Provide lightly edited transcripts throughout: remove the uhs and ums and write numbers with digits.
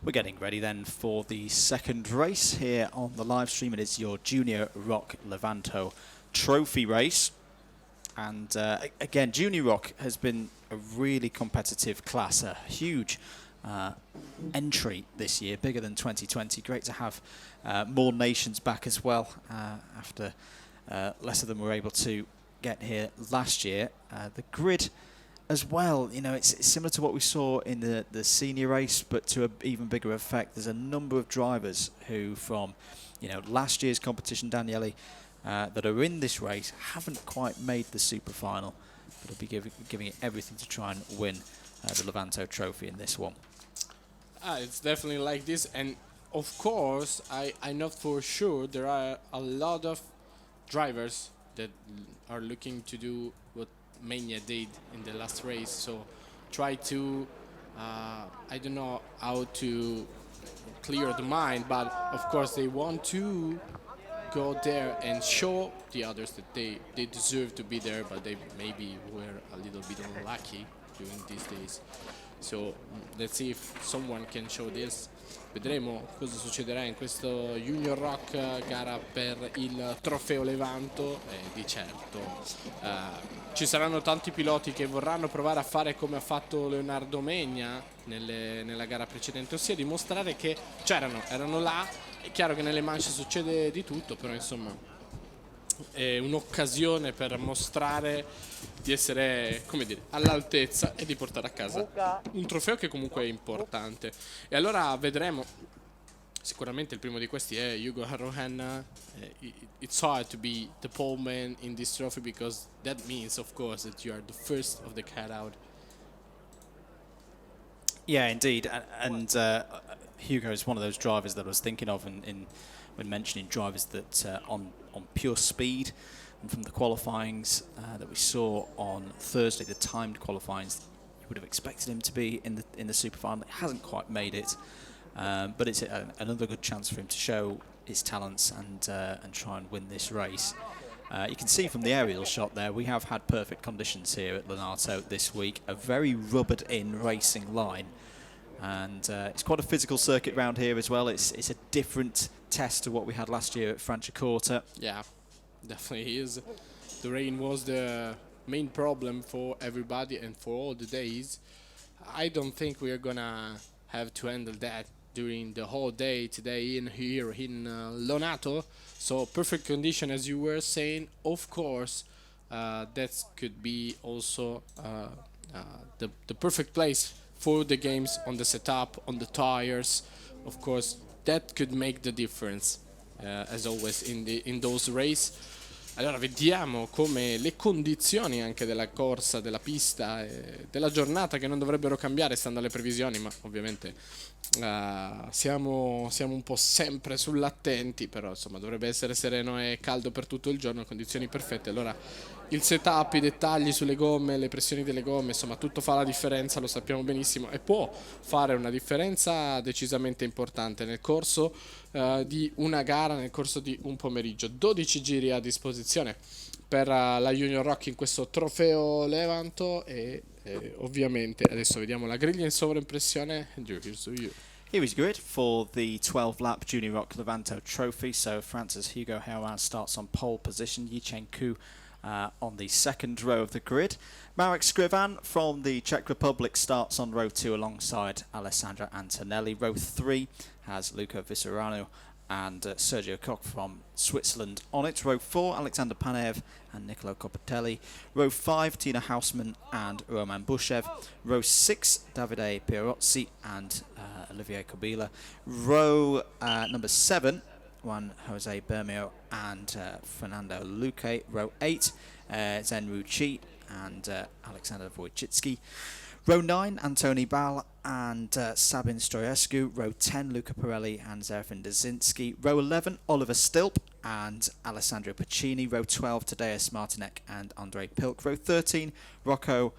We're getting ready then for the second race here on the live stream. It is your Junior ROK Levanto trophy race. And again, Junior ROK has been a really competitive class, a huge entry this year, bigger than 2020. Great to have more nations back as well after less of them were able to get here last year. The grid as well, you know, it's similar to what we saw in the senior race, but to an even bigger effect. There's a number of drivers who, from last year's competition, Daniele, that are in this race haven't quite made the super final, but will be giving it everything to try and win the Levanto trophy in this one. It's definitely like this, and of course, I know for sure there are a lot of drivers that are looking to do what Mania did in the last race, so try to I don't know how to clear the mind, but of course they want to go there and show the others that they deserve to be there, but they maybe were a little bit unlucky during these days. So let's see if someone can show this. Vedremo cosa succederà in questo Junior ROK gara per il trofeo Levanto, e di certo ci saranno tanti piloti che vorranno provare a fare come ha fatto Leonardo Megna nella gara precedente, ossia dimostrare che erano là. È chiaro che nelle manche succede di tutto, però insomma è un'occasione per mostrare di essere, come dire, all'altezza e di portare a casa un trofeo che comunque è importante. E allora vedremo. Sicuramente il primo di questi è Hugo Harrohan. It's hard to be the pole man in this trophy, because that means, of course, that you are the first of the cut out. Yeah, indeed, and Hugo is one of those drivers that I was thinking of when mentioning drivers that on pure speed, and from the qualifyings that we saw on Thursday, the timed qualifyings, you would have expected him to be in the Superfinal. He hasn't quite made it, but it's another good chance for him to show his talents and try and win this race. You can see from the aerial shot there, we have had perfect conditions here at Levanto this week. A very rubbered-in racing line, and it's quite a physical circuit round here as well. It's a different test to what we had last year at Franciacorta. Yeah, definitely is. The rain was the main problem for everybody and for all the days. I don't think we are gonna have to handle that during the whole day today here in Levanto. So perfect condition, as you were saying. Of course, that could be also the perfect place for the games, on the setup, on the tires. Of course, that could make the difference, as always in those race. Allora vediamo come le condizioni anche della corsa, della pista e della giornata, che non dovrebbero cambiare stando alle previsioni, ma ovviamente siamo un po' sempre sull'attenti, però insomma dovrebbe essere sereno e caldo per tutto il giorno, condizioni perfette. Allora il setup, i dettagli sulle gomme, le pressioni delle gomme, insomma tutto fa la differenza, lo sappiamo benissimo, e può fare una differenza decisamente importante nel corso di una gara, nel corso di un pomeriggio. 12 giri a disposizione per la Junior ROK in questo trofeo Levanto, e ovviamente adesso vediamo la griglia in sovraimpressione. Here is grid for the 12-lap Junior ROK Levanto trophy. So France's Hugo Herrera starts on pole position. Yichen Ku on the second row of the grid. Marek Skrivan from the Czech Republic starts on row 2 alongside Alessandra Antonelli. Row 3 has Luca Viserano and Sergio Koch from Switzerland on it. Row 4, Alexander Panev and Nicolo Copatelli. Row 5, Tina Hausmann and Roman Bushev. Row 6, Davide Pierozzi and Olivier Kobila. Row number 7, Juan Jose Bermeo and Fernando Luque. Row 8, Zen Ruchi and Alexander Wojcicki. Row 9, Antoni Bal and Sabin Stroyescu. Row 10, Luca Pirelli and Zerafin Dzinski. Row 11, Oliver Stilp and Alessandro Pacini. Row 12, Tadeusz Martinek and Andrei Pilk. Row 13, Rocco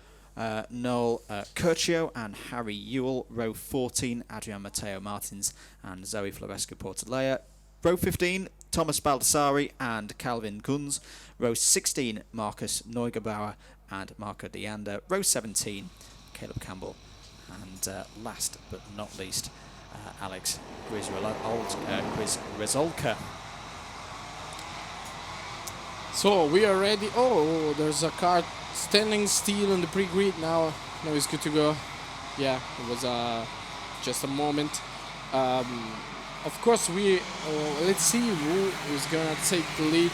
Noel Curcio and Harry Ewell. Row 14, Adrian Matteo Martins and Zoe Florescu Portalea. Row 15, Thomas Baldassari and Calvin Kunz. Row 16, Marcus Neugebauer and Marco Deander. Row 17, Caleb Campbell. And last but not least, Alex Gryzolka. So we are ready. Oh, there's a car standing still on the pre-grid now. Now it's good to go. Yeah, it was just a moment. Of course, let's see who is gonna take the lead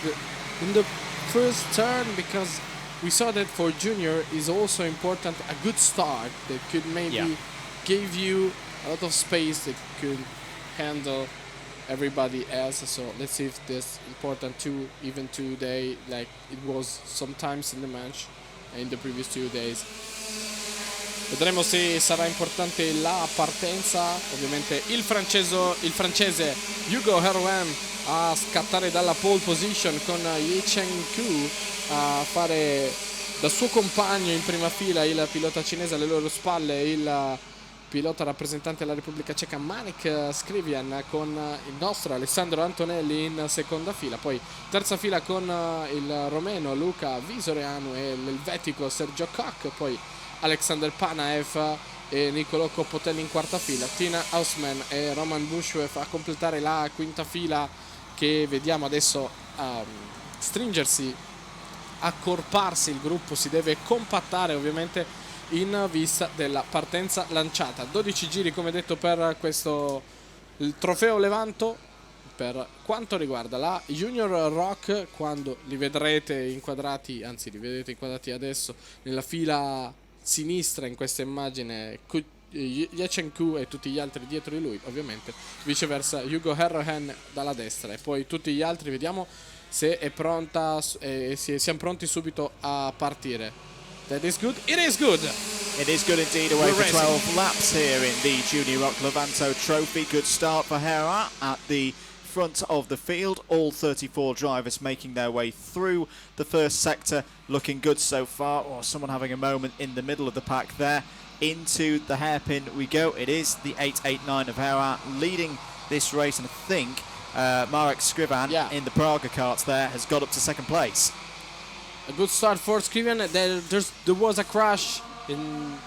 in the first turn, because we saw that for Junior is also important a good start that could maybe give you a lot of space that could handle everybody else. So let's see if this important too, even today, like it was sometimes in the match in the previous 2 days. Vedremo se sarà importante la partenza. Ovviamente il francese Hugo Herouin a scattare dalla pole position, con Ye Cheng-ku a fare da suo compagno in prima fila il pilota cinese, alle loro spalle il pilota rappresentante della Repubblica Ceca Marek Skrivian, con il nostro Alessandro Antonelli in seconda fila, poi terza fila con il romeno Luca Visoreanu e l'elvetico Sergio Koch, poi Alexander Panaev e Niccolò Coppotelli in quarta fila, Tina Hausmann e Roman Bushwev a completare la quinta fila, che vediamo adesso stringersi, accorparsi. Il gruppo si deve compattare ovviamente in vista della partenza lanciata. 12 giri come detto per il trofeo Levanto. Per quanto riguarda la Junior ROK, quando li vedrete inquadrati, anzi li vedete inquadrati adesso nella fila sinistra in questa immagine, Ye Cheng-ku e tutti gli altri dietro di lui, ovviamente viceversa Hugo Herouin dalla destra, e poi tutti gli altri vediamo se è pronta, siamo pronti subito a partire. That is good. It is good. It is good indeed. Away for 12 laps here in the Junior ROK Levanto Trophy. Good start for Herouin at the front of the field. All 34 drivers making their way through the first sector, looking good so far. Or someone having a moment in the middle of the pack there. Into the hairpin we go. It is the 889 of Herouin leading this race, and I think Marek Skrivan in the Praga karts there has got up to second place. A good start for Skrivan. There was a crash in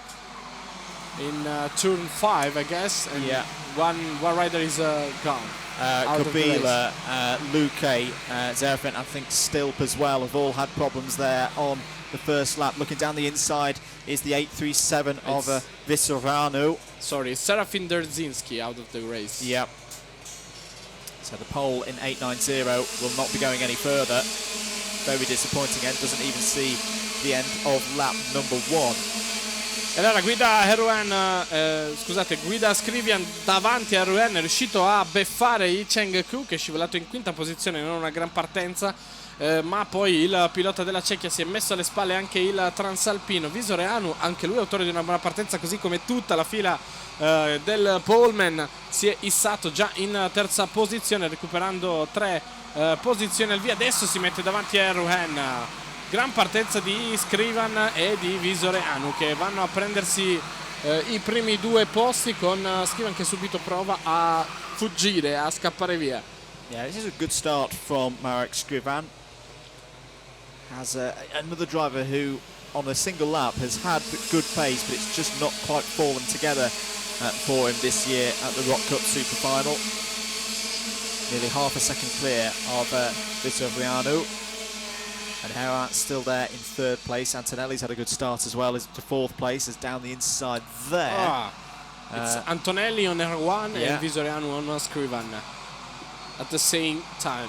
turn 5, I guess, and one rider is gone. Kabila, Luque, Zerfin, I think Stilp as well, have all had problems there on the first lap. Looking down the inside is the 837 of Visorano. Sorry, Serafin Derdzinski out of the race. Yep. So the pole in 890 will not be going any further. Very disappointing end, doesn't even see the end of lap number 1. E allora guida Skrivian davanti a Herouin, è riuscito a beffare Ye Cheng-ku, che è scivolato in quinta posizione, non una gran partenza, ma poi il pilota della Cechia si è messo alle spalle anche il transalpino Visoreanu, anche lui autore di una buona partenza, così come tutta la fila del poleman. Si è issato già in terza posizione, recuperando 3 posizioni al via. Adesso si mette davanti a Herouin. Gran partenza di Skrivan e di Visoreanu, che vanno a prendersi i primi 2 posti, con Skrivan che subito prova a fuggire, a scappare via. Yeah, this is a good start from Marek Skrivan. Has another driver who on a single lap has had good pace, but it's just not quite fallen together for him this year at the ROK Cup Superfinal. Nearly half a second clear of Visoreanu. And Herouin still there in third place. Antonelli's had a good start as well, is to fourth place, is down the inside there. It's Antonelli on Herouin and Visoreanu on Skrivan at the same time.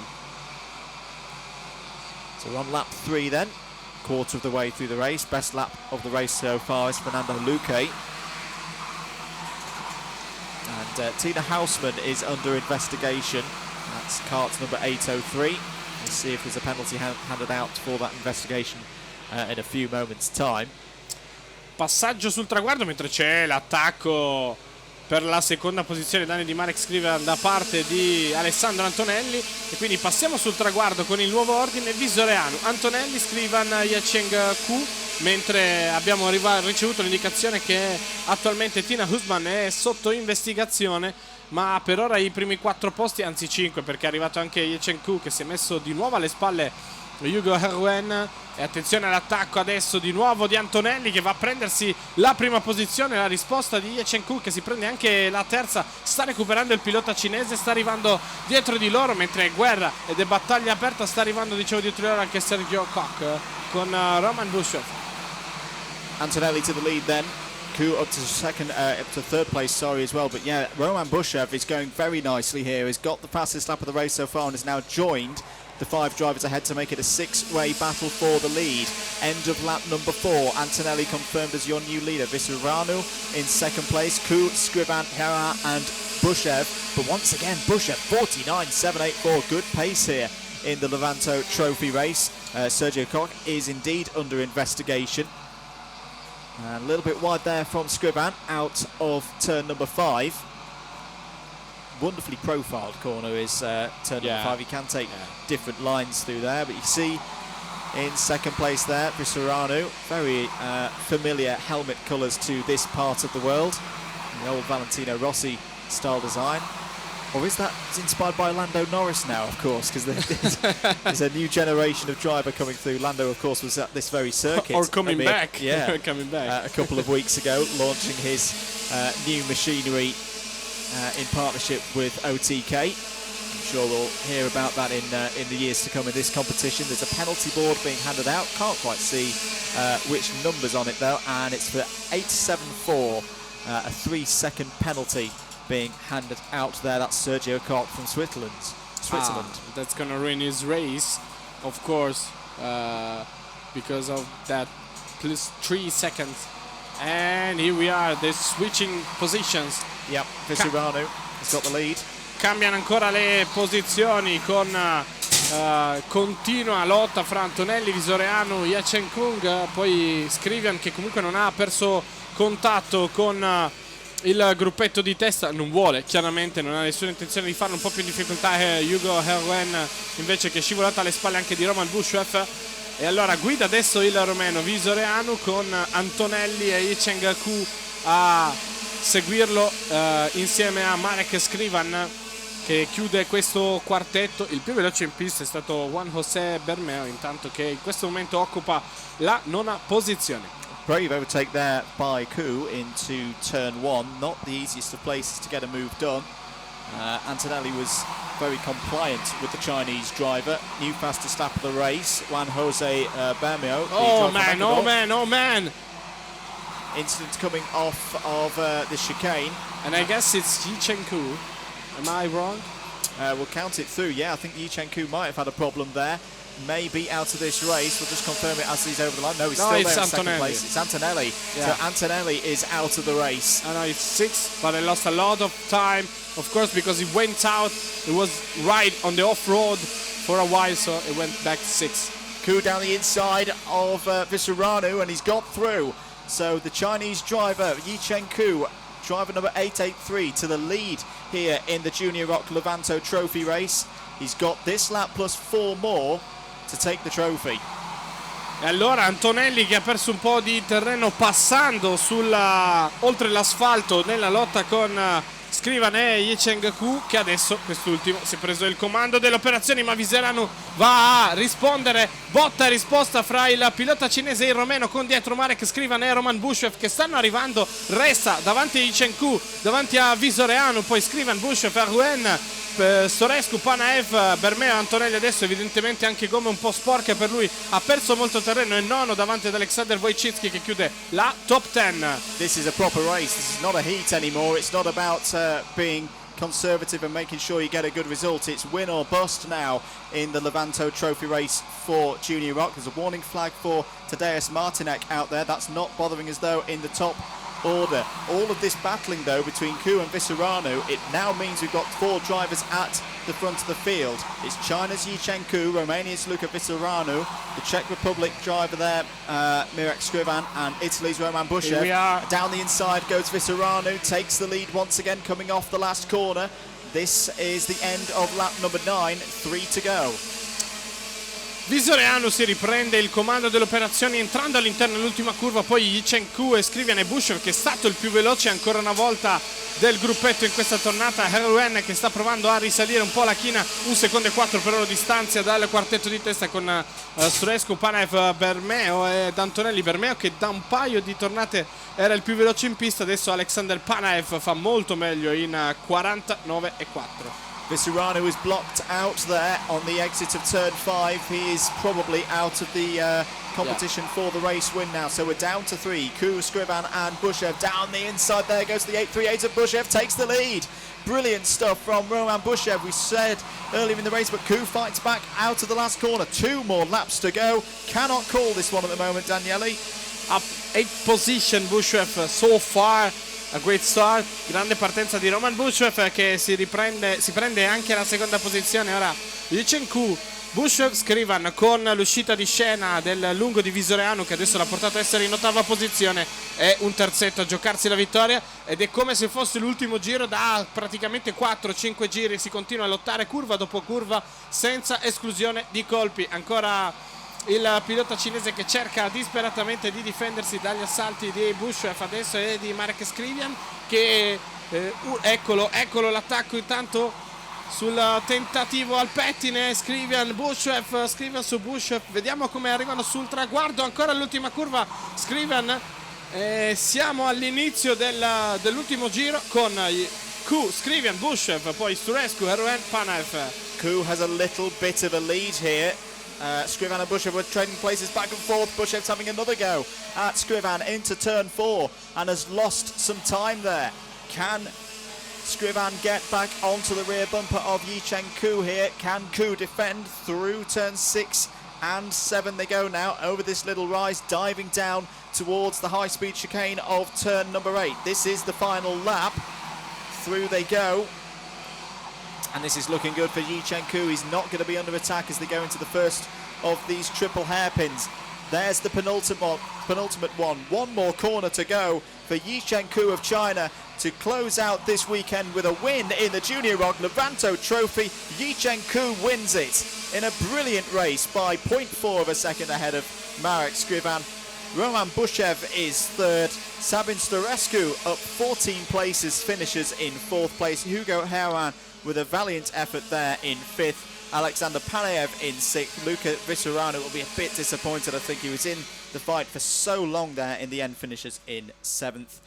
So we're on lap 3 then, quarter of the way through the race. Best lap of the race so far is Fernando Luque. And Tina Hausmann is under investigation. That's kart number 803. We'll see if there's a penalty handed out for that investigation in a few moments' time. Passaggio sul traguardo, mentre c'è l'attacco per la seconda posizione danni di Marek Skrivan da parte di Alessandro Antonelli, e quindi passiamo sul traguardo con il nuovo ordine: Visoreanu, Antonelli, Skrivan, Ye Cheng-ku, mentre abbiamo ricevuto l'indicazione che attualmente Tina Hausmann è sotto investigazione ma per ora i primi 4 posti, anzi 5, perché è arrivato anche Yechenku che si è messo di nuovo alle spalle Hugo Herwen. E attenzione all'attacco adesso di nuovo di Antonelli che va a prendersi la prima posizione. La risposta di Yechenku che si prende anche la terza, sta recuperando il pilota cinese, sta arrivando dietro di loro mentre è guerra ed è battaglia aperta. Sta arrivando, dicevo, dietro di loro anche Sergio Koch con Roman Bushev. Antonelli to the lead then. Ku up to third place, sorry, as well. But yeah, Roman Bushev is going very nicely here. He's got the fastest lap of the race so far and has now joined the 5 drivers ahead to make it a 6-way battle for the lead. End of lap number 4. Antonelli confirmed as your new leader. Visseranu in second place. Ku, Scrivant, Hera and Bushev. But once again, Bushev 49.784. Good pace here in the Levanto Trophy race. Sergio Koch is indeed under investigation. A little bit wide there from Scrivant out of turn number 5. Wonderfully profiled corner is turn number 5. You can take different lines through there, but you see in second place there Visseranu. Very familiar helmet colours to this part of the world, the old Valentino Rossi style design. Or is that inspired by Lando Norris now, of course, because there's a new generation of driver coming through. Lando, of course, was at this very circuit. Or coming back. Yeah, coming back. A couple of weeks ago, launching his new machinery in partnership with OTK. I'm sure we'll hear about that in the years to come in this competition. There's a penalty board being handed out. Can't quite see which numbers on it, though, and it's for 874, a 3-second penalty being handed out there. That's Sergio Koch from Switzerland. That's gonna ruin his race, of course, because of that plus 3 seconds. And here we are, they're switching positions. Yep, Visseranu has got the lead. Cambiano ancora le posizioni con continua lotta fra Antonelli, Visoreanu, Yechenku, poi Scrivian che comunque non ha perso contatto con il gruppetto di testa, non vuole, chiaramente non ha nessuna intenzione di farlo. Un po' più in difficoltà Hugo Herwen invece, che è scivolato alle spalle anche di Roman Bushev. E allora guida adesso il romeno Visoreanu con Antonelli e Yechenku a seguirlo insieme a Marek Scrivan che chiude questo quartetto. Il più veloce in pista è stato Juan José Bermeo, intanto che in questo momento occupa la 9ª posizione. Brave overtake there by Ku into turn 1. Not the easiest of places to get a move done. Antonelli was very compliant with the Chinese driver. New fastest lap of the race, Juan José Bermeo. Oh man. Incident coming off of the chicane. And I guess it's Yechenku. Am I wrong? We'll count it through. Yeah, I think Yechenku might have had a problem there. Maybe out of this race. We'll just confirm it as he's over the line. No, he's still there in second place. It's Antonelli. Yeah. So Antonelli is out of the race. I know it's 6th, but I lost a lot of time, of course, because he went out. It was right on the off-road for a while, so it went back to 6th. Ku down the inside of Visseranu, and he's got through. So the Chinese driver, Yechenku, driver number 883, to the lead here in the Junior ROK Levanto Trophy race. He's got this lap plus 4 more to take the trophy. E allora Antonelli, che ha perso un po' di terreno passando oltre l'asfalto nella lotta con Scrivan e Yechenku, che adesso quest'ultimo si è preso il comando dell'operazione, ma Viseranu va a rispondere. Botta e risposta fra il pilota cinese e il romeno, con dietro Marek Scrivan e Roman Bushev che stanno arrivando. Resta davanti a Yechenku, davanti a Visoreanu, poi Scrivan, Bushev, Arwen, Storescu, Panaev, Bermeo. Antonelli adesso evidentemente anche gomme un po' sporche per lui, ha perso molto terreno, è nono davanti ad Alexander Wojcicki che chiude la top 10. This is a proper race. This is not a heat anymore. It's not about being conservative and making sure you get a good result. It's win or bust now in the Levanto Trophy race for Junior ROK. There's a warning flag for Tadeusz Martinek out there. That's not bothering us though in the top order. All of this battling though between Ku and Visseranu, it now means we've got 4 drivers at the front of the field. It's China's Yechenku, Romania's Luca Visseranu, the Czech Republic driver there, Marek Scrivan, and Italy's Roman Bushev. Down the inside goes Visseranu, takes the lead once again coming off the last corner. This is the end of lap number 9, 3 to go. Visoreanu si riprende il comando delle operazioni entrando all'interno dell'ultima curva, poi Yichenko e Scrivian e Bushev, che è stato il più veloce ancora una volta del gruppetto in questa tornata. Heroen che sta provando a risalire un po' la china, 1 secondo e 4 però lo distanzia dal quartetto di testa con Surescu, Panev, Bermeo ed Antonelli. Bermeo che da un paio di tornate era il più veloce in pista, adesso Alexander Panev fa molto meglio in 49 e 4. Visurano is blocked out there on the exit of turn 5. He is probably out of the competition for the race win now. So we're down to 3. Ku, Scrivan and Bushev down the inside. There goes the 838 of Bushev, takes the lead. Brilliant stuff from Roman Bushev. We said earlier in the race, but Ku fights back out of the last corner. 2 more laps to go. Cannot call this one at the moment, Daniele. Up 8th position Bushev so far. A great start, grande partenza di Roman Bushev che si prende anche la seconda posizione. Ora Yichenko, Bushev, Scrivan con l'uscita di scena del lungo di Visoreanu che adesso l'ha portato a essere in 8ª posizione, è un terzetto a giocarsi la vittoria ed è come se fosse l'ultimo giro. Da praticamente 4-5 giri si continua a lottare curva dopo curva senza esclusione di colpi. Ancora il pilota cinese che cerca disperatamente di difendersi dagli assalti di Bushev adesso e di Marek Scrivian che eccolo l'attacco intanto sul tentativo al pettine. Scrivian su Bushev, vediamo come arrivano sul traguardo. Ancora l'ultima curva Scrivian, siamo all'inizio dell'ultimo giro con Ku, Scrivian, Bushev, poi Surescu, Heroen, Panev. Ku has a little bit of a lead here. Scrivan and Bushev were trading places back and forth. Bushev's having another go at Scrivan into turn 4 and has lost some time there. Can Scrivan get back onto the rear bumper of Yichenko here? Can Ku defend through turn 6 and 7? They go now over this little rise, diving down towards the high-speed chicane of turn number 8. This is the final lap. Through they go. And this is looking good for Yichenko. He's not going to be under attack as they go into the first of these triple hairpins. There's the penultimate one. One more corner to go for Yichenko of China to close out this weekend with a win in the Junior ROK Levanto Trophy. Yichenko wins it in a brilliant race by 0.4 of a second ahead of Marek Scrivan. Roman Bushev is third. Sabin Storescu up 14 places, finishes in 4th place. Hugo Heran with a valiant effort there in 5th. Alexander Panev in 6th. Luca Vitorano will be a bit disappointed. I think he was in the fight for so long there. In the end, finishes in 7th.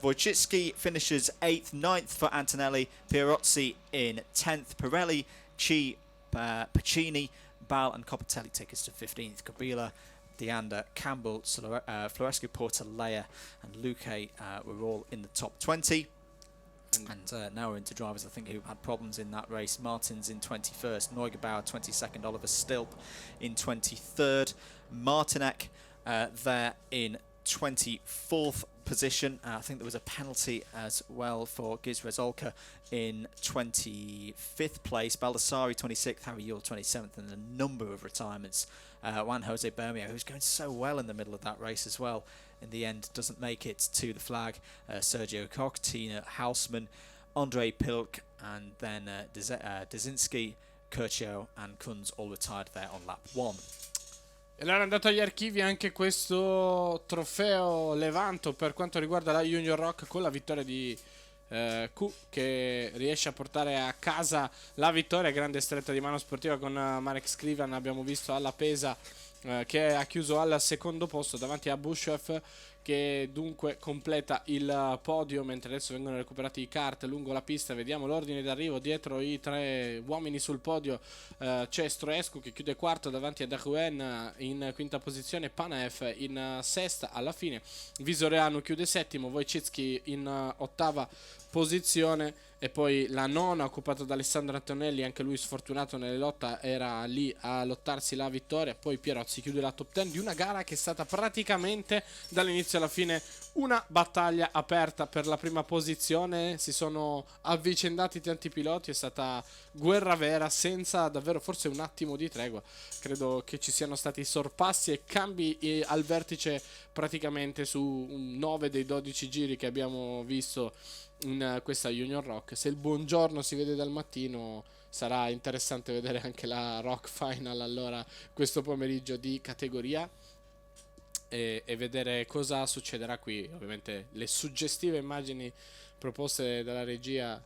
Wojcicki finishes 8th. 9th for Antonelli. Pierozzi in 10th. Pirelli, Chi, Pacini, Bal and Copatelli take us to 15th. Kabila, Deanda, Campbell, Florescu, Portalea and Luque were all in the top 20. And now we're into drivers I think who had problems in that race. Martins in 21st, Neugebauer 22nd, Oliver Stilp in 23rd, Martinek there in 24th position. I think there was a penalty as well for Giz Rezolka in 25th place, Baldassari 26th, Harry Yule 27th, and a number of retirements. Juan Jose Bermeo, who's going so well in the middle of that race as well, in the end doesn't make it to the flag. Sergio Koch, Tina Hausmann, Andrei Pilk, and then Dzinski, Kurcio and Kunz all retired there on lap 1. E allora è andato agli archivi anche questo trofeo Levanto per quanto riguarda la Junior ROK, con la vittoria di Q che riesce a portare a casa la vittoria. Grande stretta di mano sportiva con Marek Scrivan, abbiamo visto alla Pesa che ha chiuso al secondo posto davanti a Bushev, che dunque completa il podio, mentre adesso vengono recuperati i kart lungo la pista. Vediamo l'ordine d'arrivo: dietro i 3 uomini sul podio c'è Stroescu che chiude quarto davanti a Daruen in quinta posizione, Panev in sesta. Alla fine Visoreanu chiude settimo, Wojcicki in ottava posizione, e poi la nona occupata da Alessandro Antonelli, anche lui sfortunato nelle lotte, era lì a lottarsi la vittoria. Poi Pierozzi chiude la top 10 di una gara che è stata praticamente dall'inizio alla fine una battaglia aperta per la prima posizione. Si sono avvicendati tanti piloti, è stata guerra vera senza davvero forse un attimo di tregua. Credo che ci siano stati sorpassi e cambi al vertice praticamente su 9 dei 12 giri che abbiamo visto in questa Junior ROK. Se il buongiorno si vede dal mattino, sarà interessante vedere anche la ROK Final allora questo pomeriggio di categoria e vedere cosa succederà qui. Ovviamente le suggestive immagini proposte dalla regia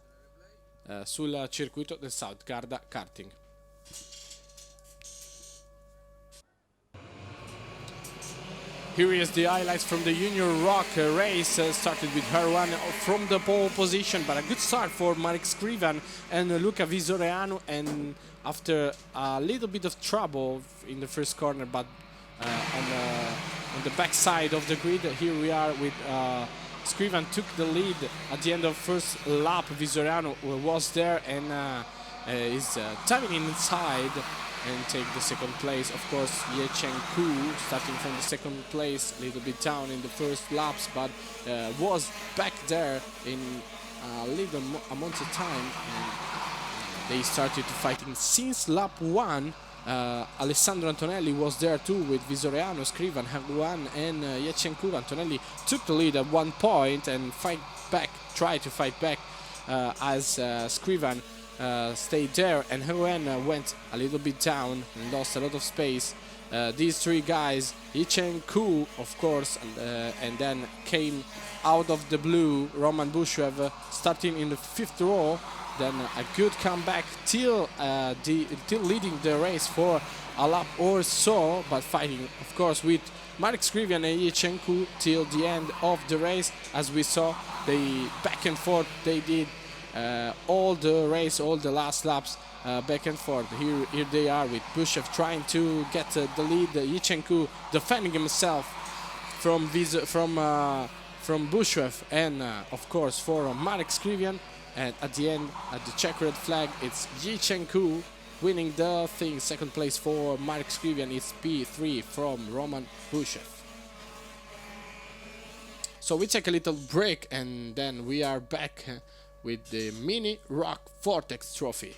sul circuito del South Garda Karting. Here is the highlights from the Junior ROK race. Started with Herwan from the pole position, but a good start for Marek Skrivan and Luca Visoreanu. And after a little bit of trouble in the first corner, but on the back side of the grid, here we are with Skrivan took the lead at the end of first lap. Visoreanu was there and is timing inside and take the second place. Of course, Ye Cheng Ku starting from the second place, a little bit down in the first laps, but was back there in a little amount of time. And they started fighting since lap 1. Alessandro Antonelli was there too with Visoreano, Skrivan, Herwan and Ye Cheng Ku. Antonelli took the lead at one point and tried to fight back as Skrivan stayed there, and Herwan went a little bit down and lost a lot of space. These three guys, Ye Cheng Ku, of course, and then came out of the blue, Roman Bushwev, starting in the 5th row. Then a good comeback till leading the race for a lap or so, but fighting, of course, with Marek Skrivian and Ye Cheng Ku till the end of the race. As we saw, they back and forth, they did all the race, all the last laps, back and forth. Here they are with Bushev trying to get the lead. Ye Cheng Ku defending himself from Bushev and of course for Marek Skrivian. And at the end, at the checkered flag, it's Ye Cheng Ku winning the thing. Second place for Marek Skrivian. It's P3 from Roman Bushev. So we take a little break and then we are back with the Mini ROK Vortex trophy.